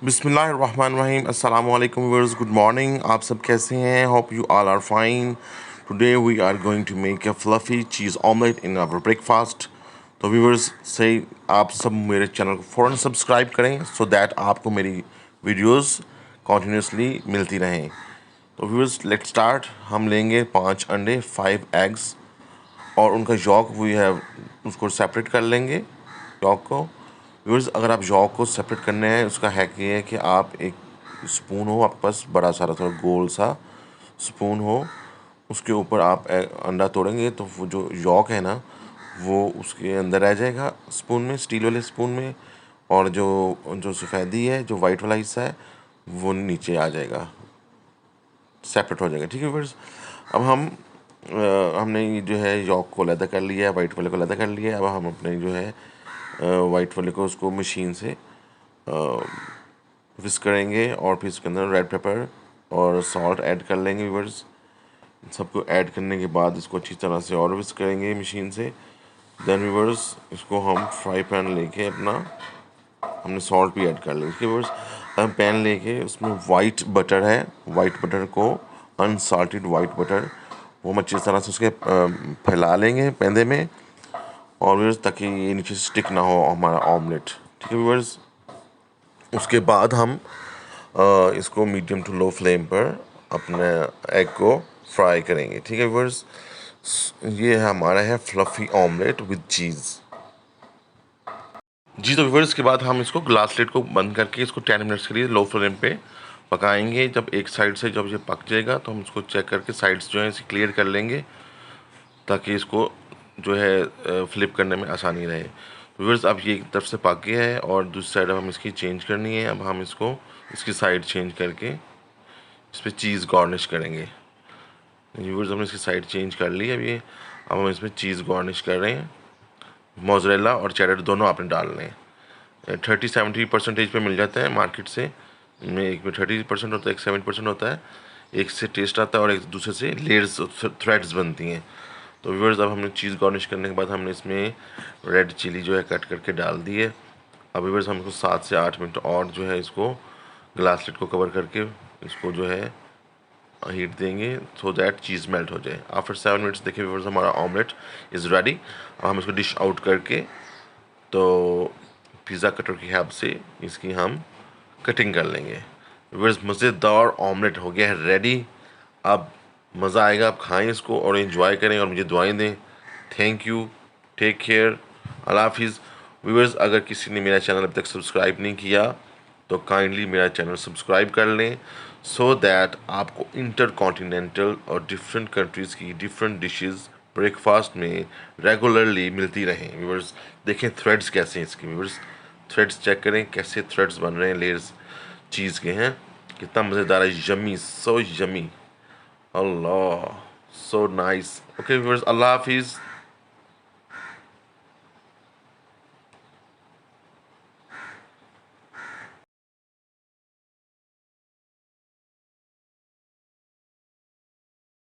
बिस्मिल्लाहिर्रहमानिर्रहीम अस्सलाम वालेकुम व्यूअर्स, गुड मॉर्निंग। आप सब कैसे हैं? Hope you all are fine. Today we are going to make a fluffy cheese omelette in our breakfast. तो व्यूअर्स से आप सब मेरे चैनल को फ़ौरन सब्सक्राइब करें सो दैट आपको मेरी वीडियोस कॉन्टीन्यूसली मिलती रहें। तो व्यूअर्स लेट्स स्टार्ट। हम लेंगे 5 अंडे, 5 एग्स और उनका यॉक वी हैव उसको सेपरेट कर लेंगे यॉक को। व्यूअर्स अगर आप यॉक को सेपरेट करने हैं, उसका हैक ये है कि आप एक स्पून हो आपके पास, बड़ा सारा थोड़ा गोल सा स्पून हो, उसके ऊपर आप अंडा तोड़ेंगे तो वो जो यॉक है ना वो उसके अंदर रह जाएगा स्पून में, स्टील वाले स्पून में, और जो जो सफ़ेदी है, जो वाइट वाला हिस्सा है, वो नीचे आ जाएगा, सेपरेट हो जाएगा। ठीक है व्यूअर्स, अब हमने ये जो है यॉक को अलग कर लिया है, वाइट वाले को अलग कर लिया है। अब हम अपने जो है वाइट वाले को उसको मशीन से विस्क करेंगे और फिर इसके अंदर रेड पेपर और सॉल्ट ऐड कर लेंगे व्यूअर्स। सबको ऐड करने के बाद इसको अच्छी तरह से और विस्क करेंगे मशीन से। देन व्यूअर्स इसको हम फ्राई पैन लेके अपना, हमने सॉल्ट भी ऐड कर लिया। उसके व्यूअर्स हम पैन लेके उसमें वाइट बटर है, वाइट बटर को, अनसाल्टेड वाइट बटर, वो हम अच्छी तरह से उसके फैला लेंगे पैंदे में, और व्यूअर्स ताकि ये नीचे से स्टिक ना हो हमारा ऑमलेट। ठीक है व्यूअर्स, उसके बाद हम इसको मीडियम टू लो फ्लेम पर अपने एग को फ्राई करेंगे। ठीक है व्यूअर्स, ये हमारा है फ्लफ़ी ऑमलेट विद चीज़। जी तो व्यूअर्स, के बाद हम इसको ग्लास लिड को बंद करके इसको 10 मिनट्स के लिए लो फ्लेम पे पकाएंगे। जब एक साइड से जब ये पक जाएगा तो हम इसको चेक करके साइड्स जो है इसे क्लियर कर लेंगे ताकि इसको जो है फ्लिप करने में आसानी रहे। व्यूअर्स अब ये एक तरफ से पक गया है और दूसरी साइड अब हम इसकी चेंज करनी है। अब हम इसको इसकी साइड चेंज करके इस पर चीज़ गार्निश करेंगे। व्यूअर्स हमने इसकी साइड चेंज कर ली। अब हम इसमें चीज़ गार्निश कर रहे हैं। मोज़रेला और चेडर दोनों आपने डालने हैं। 30-70% पे मिल जाता है मार्केट से। इनमें एक में 30% होता है, एक 7% होता है। एक से टेस्ट आता है और एक दूसरे से लेयर्स थ्रेड्स बनती हैं। तो व्यूअर्स अब हमने चीज़ गार्निश करने के बाद हमने इसमें रेड चिली जो है कट करके डाल दी है। अब व्यूअर्स हम इसको 7 से 8 मिनट और जो है इसको ग्लास लिड को कवर करके इसको जो है हीट देंगे सो दैट चीज़ मेल्ट हो जाए। आफ्टर 7 मिनट्स देखिए व्यूअर्स हमारा ऑमलेट इज़ रेडी। अब हम इसको डिश आउट करके तो पिज़्ज़ा कटर की हेल्प से इसकी हम कटिंग कर लेंगे। व्यूअर्स मज़ेदार ऑमलेट हो गया है रेडी। अब मज़ा आएगा, आप खाएं इसको और एंजॉय करें और मुझे दुआएं दें। थैंक यू, टेक केयर, अल्लाह हाफिज़। व्यूअर्स अगर किसी ने मेरा चैनल अभी तक सब्सक्राइब नहीं किया तो काइंडली मेरा चैनल सब्सक्राइब कर लें सो दैट आपको इंटर कॉन्टिनेंटल और डिफरेंट कंट्रीज़ की डिफरेंट डिशेस ब्रेकफास्ट में रेगुलरली मिलती रहें। व्यूअर्स देखें थ्रेड्स कैसे हैं इसके, व्यूअर्स थ्रेड्स चेक करें कैसे थ्रेड्स बन रहे हैं, लेयर्स चीज़ के हैं, कितना मज़ेदार है, यमी, सो यमी, अल्लाह, सो नाइस। ओके व्यूअर्स, अल्लाह हाफिज़।